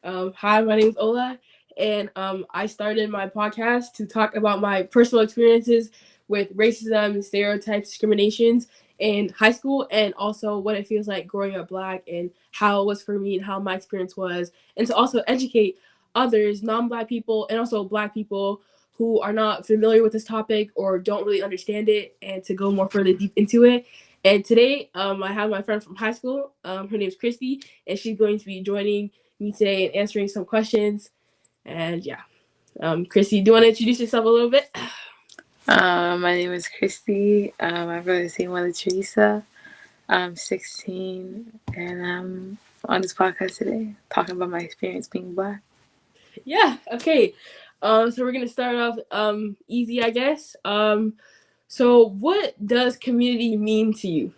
Hi, my name is Ola, and I started my podcast to talk about my personal experiences with racism, stereotypes, discriminations in high school, and also what it feels like growing up Black and how it was for me and how my experience was, and to also educate others, non-Black people, and also Black people who are not familiar with this topic or don't really understand it, and to go more further deep into it. And today, I have my friend from high school. Her name is Christie, and she's going to be joining me today and answering some questions. And yeah, Christy, do you want to introduce yourself a little bit? My name is Christie. My brother's name is Teresa. I'm 16, and I'm on this podcast today talking about my experience being Black. Yeah, okay. So we're gonna start off easy, I guess. So what does community mean to you?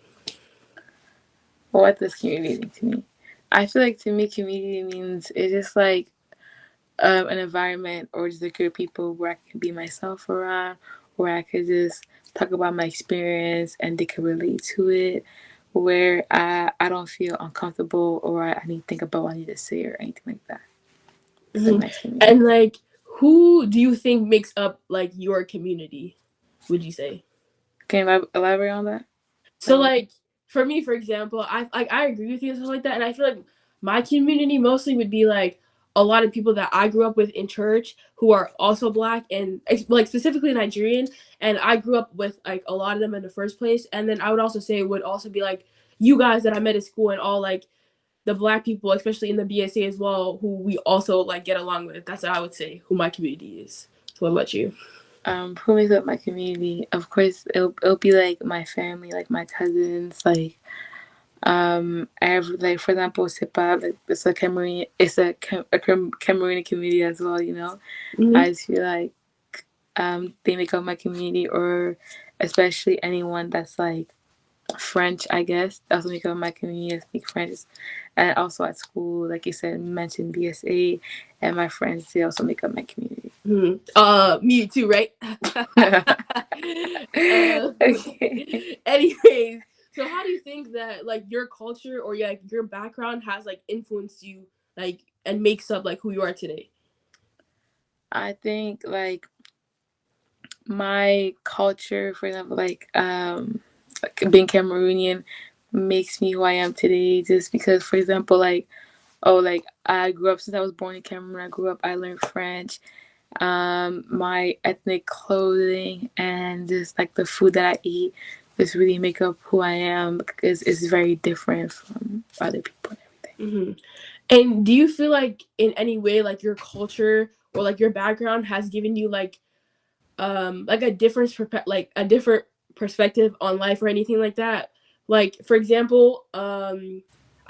What does community mean to me? I feel like to me, community means it's just like an environment or just a group of people where I can be myself around, where I could just talk about my experience and they can relate to it, where I don't feel uncomfortable or I need to think about what I need to say or anything like that. It's like Mhm. nice community. And like, who do you think makes up like your community? Would you say? Can you elaborate on that? So Like, like for me, for example, I agree with you and stuff like that, and I feel like my community mostly would be like a lot of people that I grew up with in church who are also Black and like specifically Nigerian, and I grew up with like a lot of them in the first place. And then I would also say it would also be like you guys that I met at school and all like the Black people, especially in the BSA as well, who we also like get along with. That's what I would say who my community is. So what about you? who makes up my community? Of course, it'll be like my family, like my cousins, like I have like for example, Sipa, like it's a Cameroon, Cameroonian community as well. You know, Mm-hmm. I just feel like they make up my community, or especially anyone that's like French, I guess. They also make up my community. I speak French, and also at school, like you said, mentioned BSA, and my friends they also make up my community. Mm-hmm. Me too, right? uh, Okay. anyways, so how do you think that like your culture or like your background has like influenced you like and makes up like who you are today? I think like my culture, for example, like being Cameroonian makes me who I am today just because for example like I grew up since I was born in Cameroon. I grew up I learned French. My ethnic clothing and just like the food that I eat just really make up who I am because it's very different from other people and everything. Mm-hmm. And do you feel like in any way like your culture or like your background has given you like a different like a different perspective on life or anything like that? Like for example,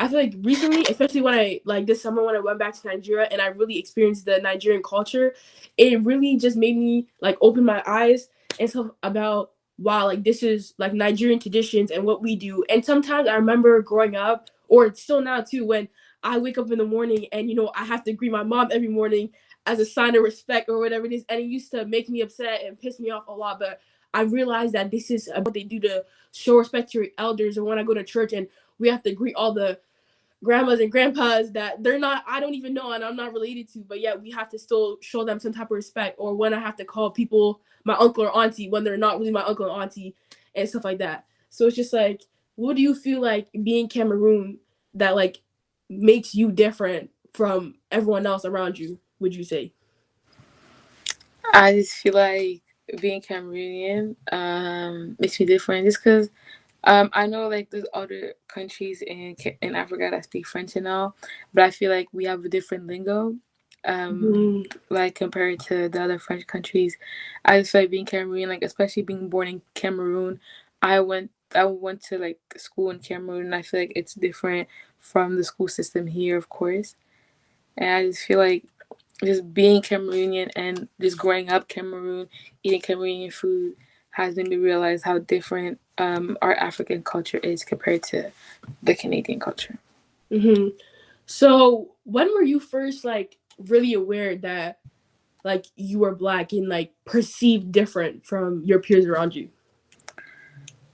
I feel like recently, especially when I like this summer when I went back to Nigeria and I really experienced the Nigerian culture, it really just made me like open my eyes and stuff about wow, like this is like Nigerian traditions and what we do. And sometimes I remember growing up, or still now too, when I wake up in the morning and I have to greet my mom every morning as a sign of respect or whatever it is, and it used to make me upset and piss me off a lot. But I realized that this is what they do to show respect to your elders. Or when I go to church and we have to greet all the grandmas and grandpas that they're not I don't even know and I'm not related to, but yet we have to still show them some type of respect. Or when I have to call people my uncle or auntie when they're not really my uncle or auntie and stuff like that. So it's just like, what do you feel like being Cameroon that like makes you different from everyone else around you, would you say? I just feel like being Cameroonian makes me different just because I know like there's other countries in Africa that speak French and all, but I feel like we have a different lingo. Mm-hmm. Like compared to the other French countries, I just feel like being Cameroonian, like especially being born in Cameroon, I went to like school in Cameroon, and I feel like it's different from the school system here, of course. And I just feel like just being Cameroonian and just growing up Cameroon, eating Cameroonian food has made me realize how different our African culture is compared to the Canadian culture. Mm-hmm. So when were you first like really aware that like you were Black and like perceived different from your peers around you?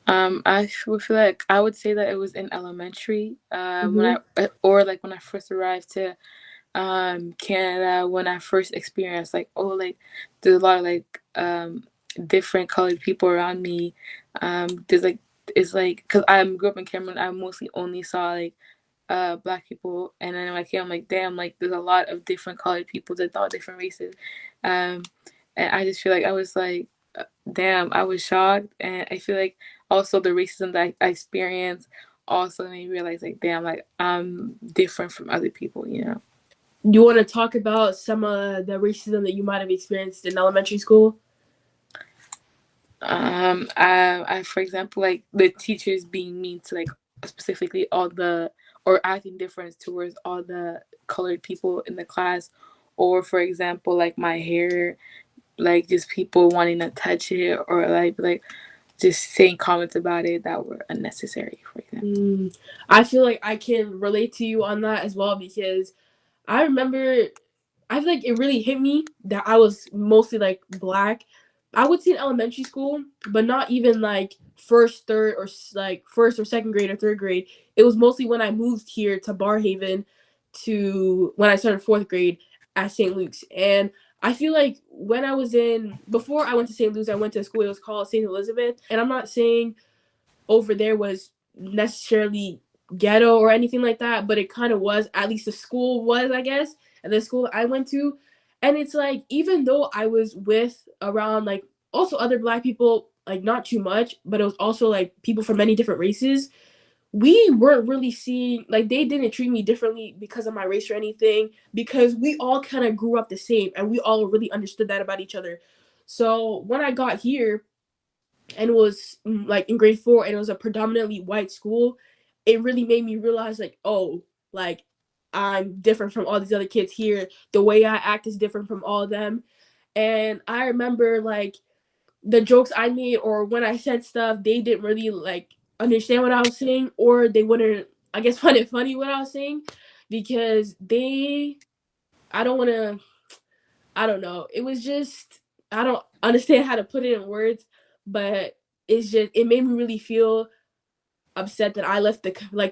I feel like I would say that it was in elementary when Mm-hmm. I or like when I first arrived to Canada when I first experienced like, oh, like there's a lot of like different colored people around me. There's like, it's like because I grew up in Cameroon, I mostly only saw like black people, and then when I came, I'm like, damn, like there's a lot of different colored people, there's all different races, um, and I just feel like I was like, damn, I was shocked, and I feel like also the racism that I experienced also made me realize like, damn, like I'm different from other people, you know. You want to talk about some of the racism that you might have experienced in elementary school? I for example, like the teachers being mean to like specifically all the or acting different towards all the colored people in the class, or for example, like my hair, like just people wanting to touch it or like just saying comments about it that were unnecessary, for example. I feel like I can relate to you on that as well because I remember I feel like it really hit me that I was mostly like black. I would say in elementary school, but not even like first, third, or like first or second grade or third grade. It was mostly when I moved here to Barhaven to when I started fourth grade at St. Luke's. And I feel like when I was in, before I went to St. Luke's, I went to a school, it was called St. Elizabeth. And I'm not saying over there was necessarily ghetto or anything like that, but it kind of was. At least the school was, I guess, and the school I went to. And it's like, even though I was with around like also other black people, like not too much, but it was also like people from many different races. We weren't really seeing like they didn't treat me differently because of my race or anything because we all kind of grew up the same and we all really understood that about each other. So when I got here, and it was like in grade four and it was a predominantly white school, it really made me realize like, oh, like I'm different from all these other kids here. The way I act is different from all of them. And I remember like the jokes I made or when I said stuff, they didn't really like understand what I was saying, or they wouldn't, I guess, find it funny what I was saying because I don't want to, I don't know. It was just I don't understand how to put it in words, but it's just it made me really feel upset that I left the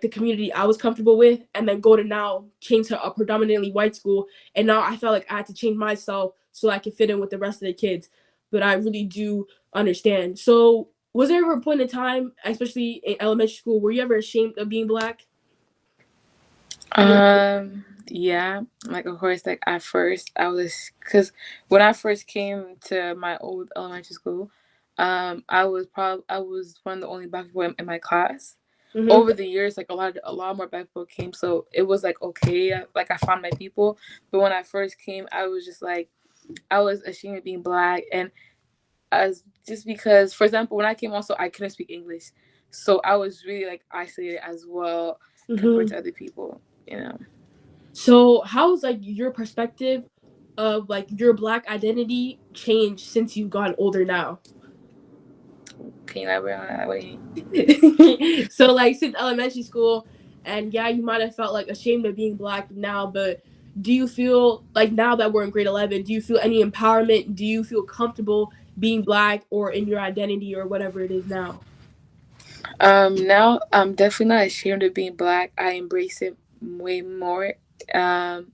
community I was comfortable with and then go to now change to a predominantly white school, and now I felt like I had to change myself so I could fit in with the rest of the kids. But I really do understand. So was there ever a point in time, especially in elementary school, were you ever ashamed of being black? Yeah, like of course, like at first I was, because when I first came to my old elementary school, I was one of the only black people in my class. Mm-hmm. Over the years, like a lot more black people came, so it was like okay, like I found my people. But when I first came, I was just like I was ashamed of being black, and as just because, for example, when I came, also I couldn't speak English, so I was really like isolated as well compared Mm-hmm. to other people, you know. So how's like your perspective of like your black identity changed since you've gotten older now? Can you elaborate on that? What do you mean? So like since elementary school, and yeah, you might have felt like ashamed of being black now, but do you feel like now that we're in grade 11, do you feel any empowerment? Do you feel comfortable being black or in your identity or whatever it is now? Now I'm definitely not ashamed of being black. I embrace it way more. Um,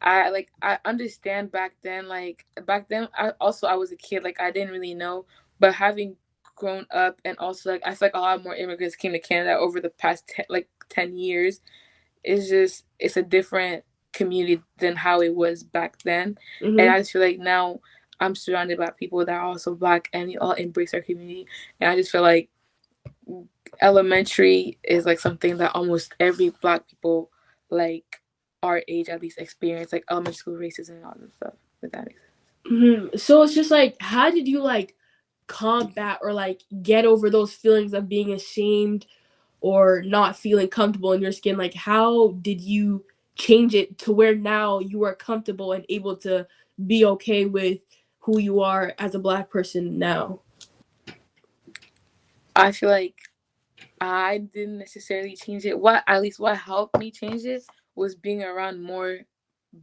I understand back then I was a kid, like I didn't really know, but having grown up, and also like I feel like a lot more immigrants came to Canada over the past 10 years. It's a different community than how it was back then, and Mm-hmm. I just feel like now I'm surrounded by people that are also black, and we all embrace our community, and I just feel like elementary is like something that almost every black people like our age at least experience, like elementary school racism and all this stuff. If that makes sense. Mm-hmm. So it's just like, how did you like combat or like get over those feelings of being ashamed or not feeling comfortable in your skin? Like, how did you change it to where now you are comfortable and able to be okay with who you are as a black person now? I feel like I didn't necessarily change it. What at least what helped me change it was being around more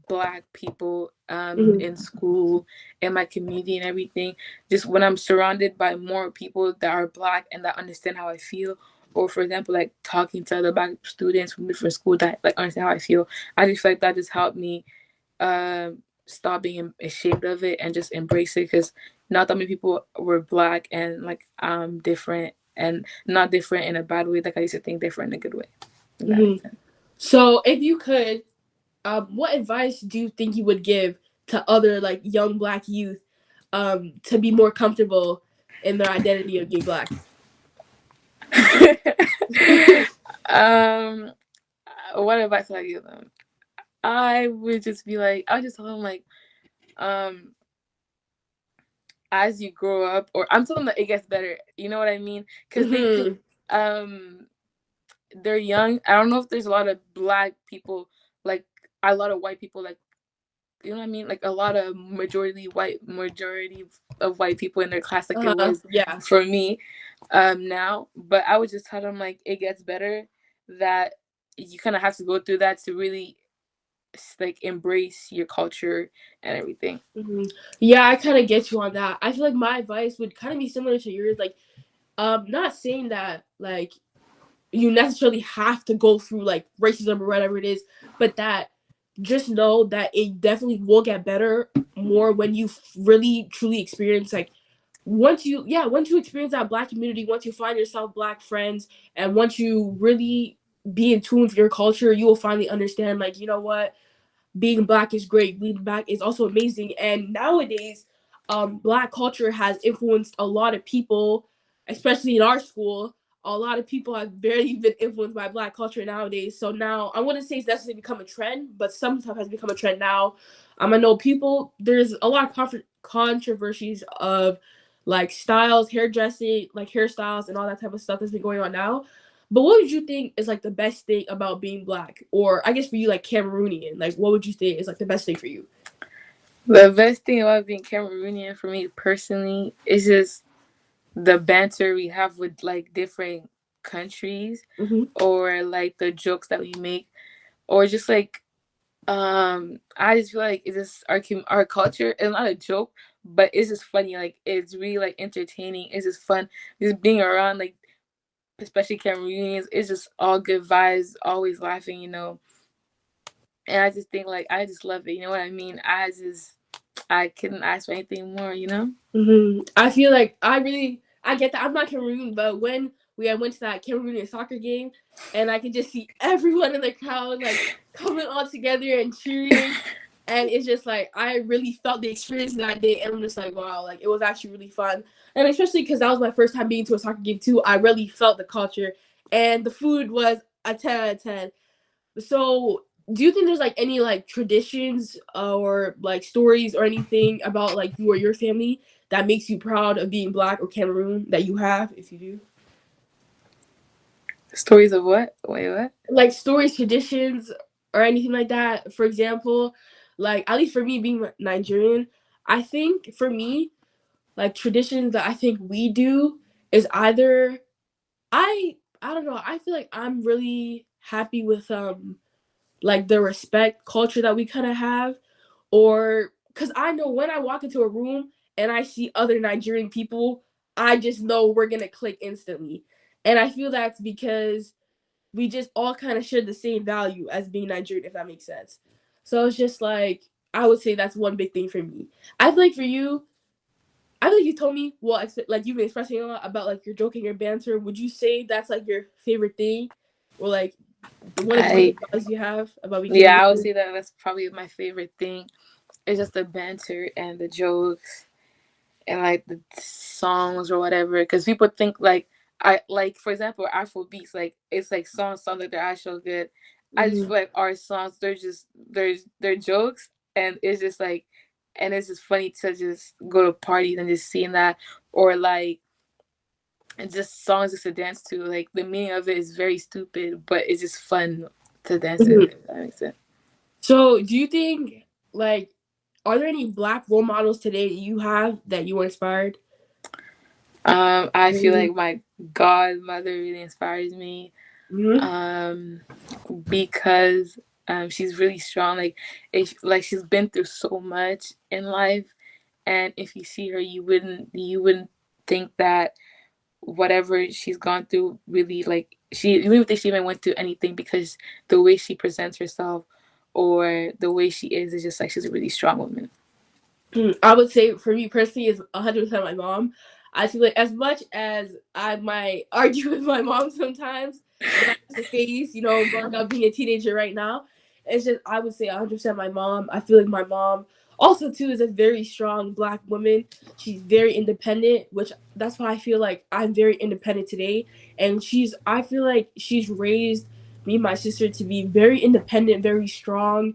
black people Mm-hmm. in school, in my community and everything. Just when I'm surrounded by more people that are black and that understand how I feel, or for example, like talking to other black students from different schools that like understand how I feel. I just feel like that just helped me stop being ashamed of it and just embrace it, because not that many people were black, and like I'm different, and not different in a bad way. Like I used to think different in a good way. If that Hmm. makes sense. So if you could, what advice do you think you would give to other like young black youth to be more comfortable in their identity of being black? um, what advice would I give them? I would just be like, I would just tell them like, um, as you grow up, or I'm telling them that it gets better. You know what I mean? Because Hmm. um, they're young. I don't know if there's a lot of black people, like a lot of white people, like you know what I mean, like a lot of majority of white people in their class, like it was Yeah. for me now. But I would just tell them like it gets better, that you kind of have to go through that to really like embrace your culture and everything. Hmm. Yeah, I kind of get you on that. I feel like my advice would kind of be similar to yours. Like, not saying that like you necessarily have to go through like racism or whatever it is, but that just know that it definitely will get better more when you really truly experience like once you experience that black community, once you find yourself black friends, and once you really be in tune with your culture, you will finally understand like, you know what, being black is great. Being black is also amazing. And nowadays, black culture has influenced a lot of people, especially in our school. A lot of people have barely been influenced by black culture nowadays. So now I wouldn't say it's necessarily become a trend, but some stuff has become a trend now. I know people. There's a lot of controversies of like styles, hairdressing, like hairstyles, and all that type of stuff that's been going on now. But what would you think is like the best thing about being black? Or I guess for you, like Cameroonian, like what would you say is like the best thing for you? The best thing about being Cameroonian for me personally is just the banter we have with like different countries, Mm-hmm. or like the jokes that we make, or just like I just feel like it's just our culture. It's not a joke, but it's just funny. Like it's really like entertaining. It's just fun just being around, like especially Cameroonians. It's just all good vibes, always laughing, you know. And I just think like I just love it. You know what I mean? I couldn't ask for anything more. You know. Mm-hmm. I feel like I get that. I'm not Cameroon, but when I went to that Cameroonian soccer game, and I could just see everyone in the crowd like coming all together and cheering, and it's just like I really felt the experience that day, and I'm just like, wow, like it was actually really fun, and especially because that was my first time being to a soccer game too. I really felt the culture, and the food was a 10 out of 10. So, do you think there's like any like traditions or like stories or anything about like you or your family that makes you proud of being black or Cameroon that you have, if you do? Stories of what? Wait, what? Like stories, traditions, or anything like that. For example, like at least for me being Nigerian, I think for me, like traditions that I think we do is either I don't know, I feel like I'm really happy with like the respect culture that we kind of have, or because I know when I walk into a room and I see other Nigerian people, I just know we're gonna click instantly, and I feel that's because we just all kind of share the same value as being Nigerian, if that makes sense. So it's just like I would say that's one big thing for me. I feel like for you, I feel like you told me well, like you've been expressing a lot about like your joking, your banter. Would you say that's like your favorite thing, or like one of the I biggest values you have about being Yeah, I would Cameroonian? say that that's probably my favorite thing. It's just the banter and the jokes and like the songs or whatever. Because people think like I like, for example, Afro beats, like it's like songs like they're actual good. I just Mm-hmm. feel like our songs, they're jokes, and it's just like, and it's just funny to just go to parties and just seeing that, or like and just songs just to dance to. Like the meaning of it is very stupid, but it's just fun to dance to. Mm-hmm. If that makes sense. So, do you think like are there any black role models today that you have that you were inspired? I feel Mm-hmm. like my godmother really inspires me. Um, because she's really strong. Like if like she's been through so much in life, and if you see her, you wouldn't think that. whatever she's gone through really like she even if she even went through anything because the way she presents herself or the way she is just like she's a really strong woman. I would say for me personally is 100% my mom. I feel like as much as I might argue with my mom sometimes, but that's just a phase, growing up being a teenager right now. It's just I would say 100% my mom. I feel like my mom also too is a very strong black woman. She's very independent, which that's why I feel like I'm very independent today. And I feel like she's raised me and my sister to be very independent, very strong,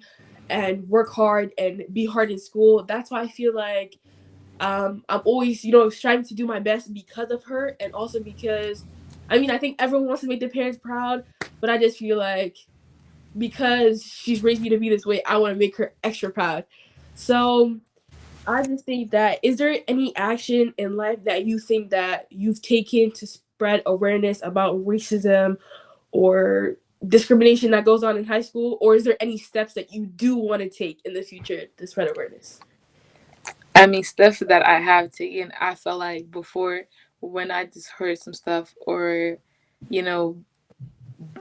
and work hard and be hard in school. That's why I feel like I'm always, striving to do my best because of her, and also because, I mean, I think everyone wants to make their parents proud, but I just feel like because she's raised me to be this way, I want to make her extra proud. So I just think that, is there any action in life that you think that you've taken to spread awareness about racism or discrimination that goes on in high school, or is there any steps that you do want to take in the future to spread awareness? I mean, stuff that I have taken, I felt like before when I just heard some stuff or, you know,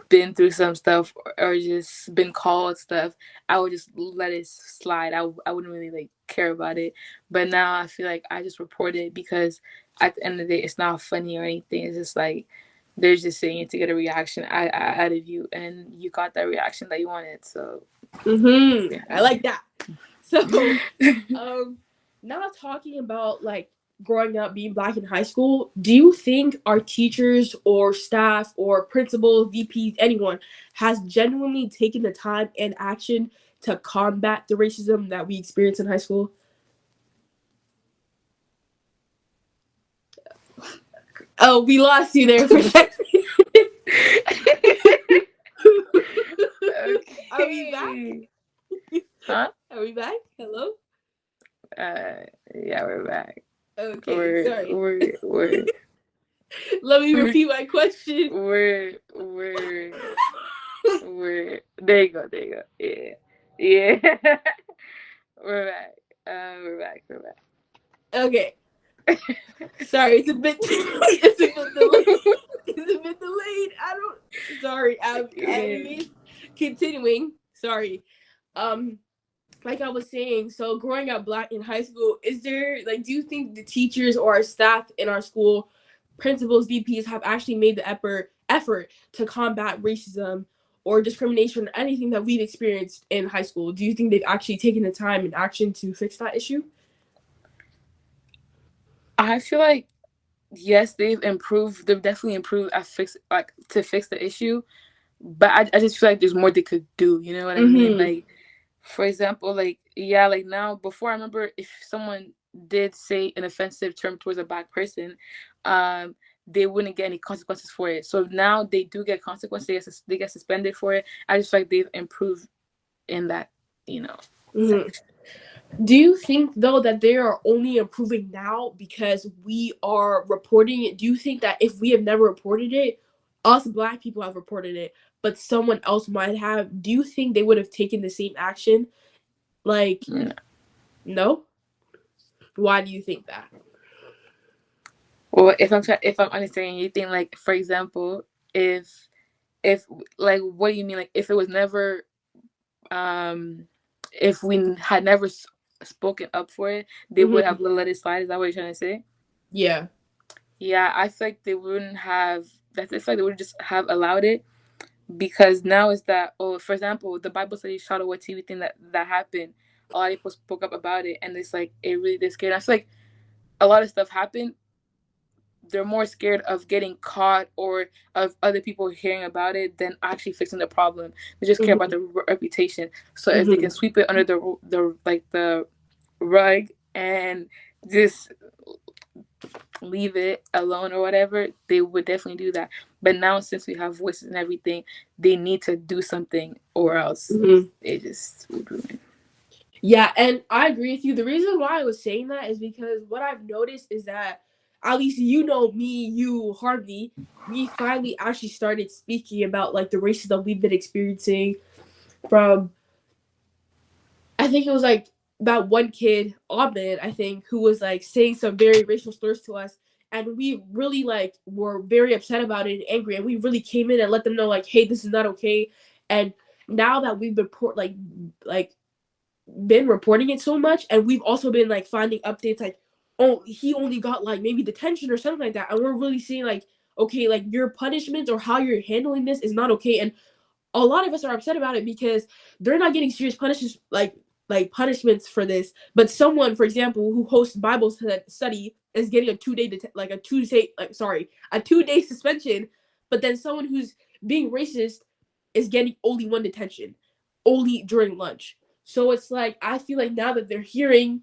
been through some stuff or just been called stuff, I would just let it slide. I wouldn't really like care about it. But now I feel like I just report it because at the end of the day, it's not funny or anything. It's just like they're just saying it to get a reaction out of you, and you got that reaction that you wanted. So I like that. So, um, now talking about like growing up being black in high school, do you think our teachers or staff or principals, VPs, anyone has genuinely taken the time and action to combat the racism that we experience in high school? Oh, we lost you there for a second. Are we back? Okay. Huh? Are we back? Hello? Uh, yeah, we're back. Okay, We're sorry. we're we're Let me repeat my question. we're there you go, there you go. Yeah. Yeah. We're back. We're Okay, back. sorry, it's a bit it's a bit delayed. It's a bit delayed. I don't. Sorry. Yeah. Anyways, continuing. Sorry. Um, like I was saying, so growing up black in high school, is there like, do you think the teachers or our staff in our school, principals, VPs, have actually made the effort to combat racism or discrimination or anything that we've experienced in high school? Do you think they've actually taken the time and action to fix that issue? I feel like yes, they've improved. They've definitely improved at fix like to fix the issue. But I just feel like there's more they could do. You know what I mean? Mm-hmm. Like for example, like yeah, like now before I remember if someone did say an offensive term towards a black person, um, they wouldn't get any consequences for it. So now they do get consequences. They get suspended for it. I just feel like they've improved in that, you know, Mm-hmm. section. Do you think though that they are only improving now because we are reporting it? Do you think that if we have never reported it, us black people have reported it, but someone else might have, do you think they would have taken the same action? Like, Mm. no? Why do you think that? Well, if I'm understanding, you think like for example, if if like what do you mean like if it was never um if we had never spoken up for it, they would Mm-hmm. have let it slide. Is that what you're trying to say? Yeah. Yeah, I feel like they wouldn't have. That's I feel like they would just have allowed it because now is that oh, for example, the Bible study shadow what TV thing that happened. A lot of people spoke up about it, and it's like it really did scare. I feel like a lot of stuff happened. They're more scared of getting caught or of other people hearing about it than actually fixing the problem. They just care about Mm-hmm. the reputation. So if they Mm-hmm. can sweep it under the rug and just leave it alone or whatever, they would definitely do that. But now since we have voices and everything, they need to do something or else Mm-hmm. it just would ruin. Yeah, and I agree with you. The reason why I was saying that is because what I've noticed is that, at least me, you, Harvey, we finally actually started speaking about like the racism we've been experiencing from, I think it was like that one kid, Ahmed, I think, who was like saying some very racial slurs to us and we really like were very upset about it and angry, and we really came in and let them know like, hey, this is not okay. And now that we've been like been reporting it so much, and we've also been like finding updates like, oh, he only got like maybe detention or something like that, and we're really seeing like, okay, like your punishments or how you're handling this is not okay. And a lot of us are upset about it because they're not getting serious punishments like punishments for this, but someone, for example, who hosts Bible study is getting a 2 day like a 2 day like sorry a 2 day suspension, but then someone who's being racist is getting only one detention, only during lunch. So it's like I feel like now that they're hearing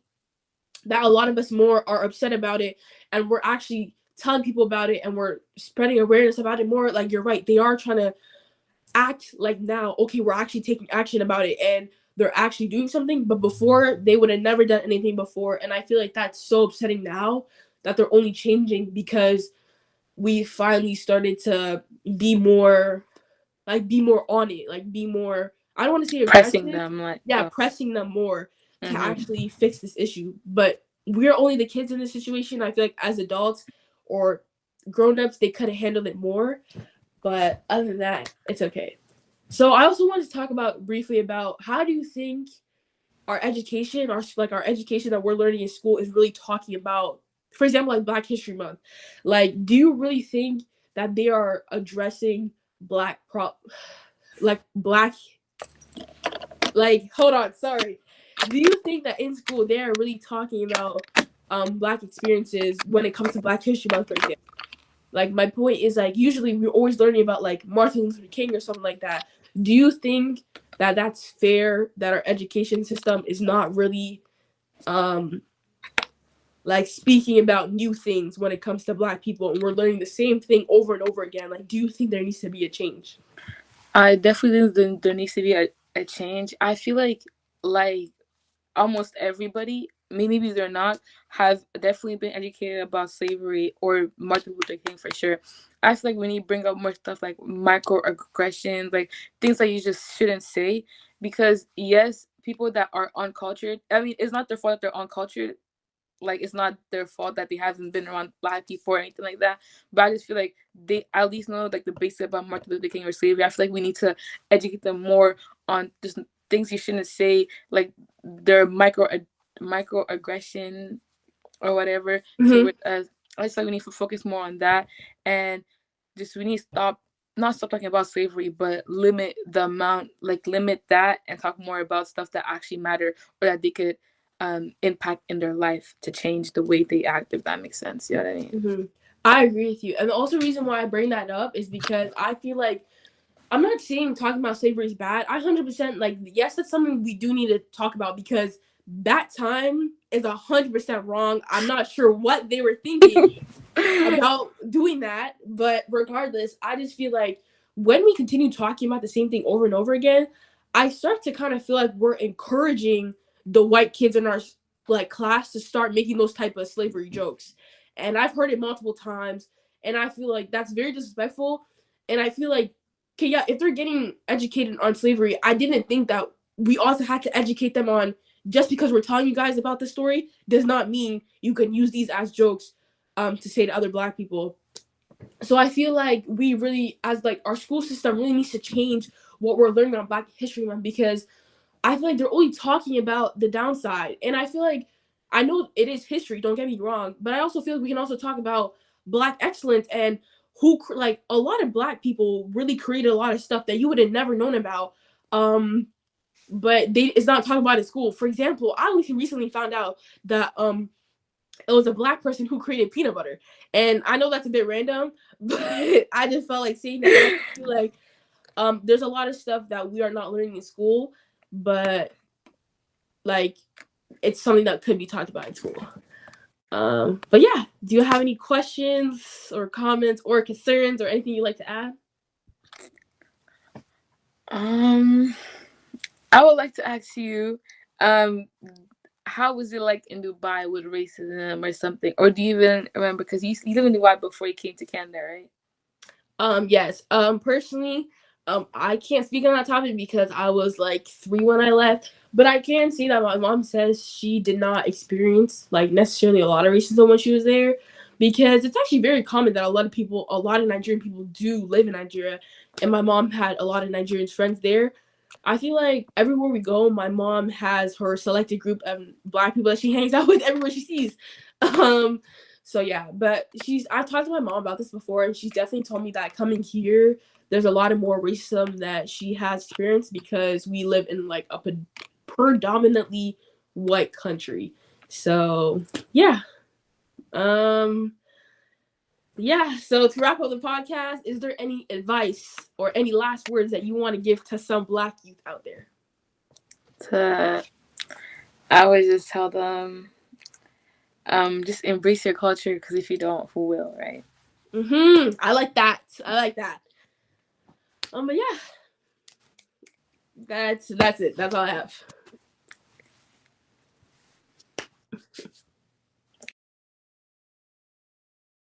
that a lot of us more are upset about it, and we're actually telling people about it and we're spreading awareness about it more, like you're right, they are trying to act like now, okay, we're actually taking action about it and they're actually doing something. But before, they would have never done anything before. And I feel like that's so upsetting now that they're only changing because we finally started to be more be more on it, like be more, I don't want to say Pressing aggressive. them like, Yeah, oh. pressing them more to Mm-hmm. actually fix this issue. But we're only the kids in this situation. I feel like as adults or grown-ups, they could have handled it more. But other than that, it's okay. So I also wanted to talk about briefly about how do you think our education, our education that we're learning in school is really talking about, for example, like Black History Month. Like, do you really think that they are addressing black like hold on, sorry. Do you think that in school they are really talking about black experiences when it comes to Black History Month, for example? Like my point is like usually we're always learning about like Martin Luther King or something like that. Do you think that that's fair that our education system is not really um like speaking about new things when it comes to Black people, and we're learning the same thing over and over again? Like, do you think there needs to be a change? I definitely think there needs to be a change. I feel like almost everybody, maybe they're not, have definitely been educated about slavery or Martin Luther King for sure. I feel like when you bring up more stuff like microaggressions, like things that you just shouldn't say, because yes, people that are uncultured, I mean, it's not their fault that they're uncultured. Like it's not their fault that they haven't been around Black people or anything like that. But I just feel like they at least know like the basics about Martin Luther King or slavery. I feel like we need to educate them more on just things you shouldn't say, like their microaggression or whatever. Mm-hmm. To I just feel like we need to focus more on that, and just we need to not stop talking about slavery, but limit the amount, like limit that, and talk more about stuff that actually matter or that they could impact in their life to change the way they act, if that makes sense. You know what I mean? Mm-hmm. I agree with you, and also the reason why I bring that up is because I feel like I'm not saying talking about slavery is bad. I 100% like, yes, that's something we do need to talk about because that time is 100% wrong. I'm not sure what they were thinking about doing that, but regardless, I just feel like when we continue talking about the same thing over and over again, I start to kind of feel like we're encouraging the white kids in our like class to start making those type of slavery jokes. And I've heard it multiple times, and I feel like that's very disrespectful. And I feel like, okay, yeah, if they're getting educated on slavery, I didn't think that we also had to educate them on, just because we're telling you guys about the story does not mean you can use these as jokes to say to other Black people. So I feel like we really, as like our school system, really needs to change what we're learning on Black History Month, because I feel like they're only talking about the downside, and I feel like I know it is history. Don't get me wrong, but I also feel like we can also talk about Black excellence and who like a lot of Black people really created a lot of stuff that you would have never known about. But they it's not talked about in school. For example, I only recently found out that it was a Black person who created peanut butter. And I know that's a bit random, but I just felt like saying that. And I feel like there's a lot of stuff that we are not learning in school, but like it's something that could be talked about in school. But yeah, do you have any questions or comments or concerns or anything you'd like to add? um I would like to ask you, um how was it like in Dubai with racism or something, or do you even remember, because you lived in Dubai before you came to Canada, right? Yes. Personally, I can't speak on that topic because I was like 3 when I left. But I can see that my mom says she did not experience like necessarily a lot of racism when she was there. because it's actually very common that a lot of Nigerian people do live in Nigeria, and my mom had a lot of Nigerian friends there. I feel like everywhere we go, my mom has her selected group of Black people that she hangs out with everywhere she sees. Um, so yeah, but I've talked to my mom about this before, and she's definitely told me that coming here, there's a lot of more racism that she has experienced because we live in like a predominantly white country. So yeah. Um, yeah, so to wrap up the podcast, is there any advice or any last words that you want to give to some Black youth out there? To I always just tell them, just embrace your culture, because if you don't, who will, right? I like that. I like that. But yeah, that's it. That's all I have.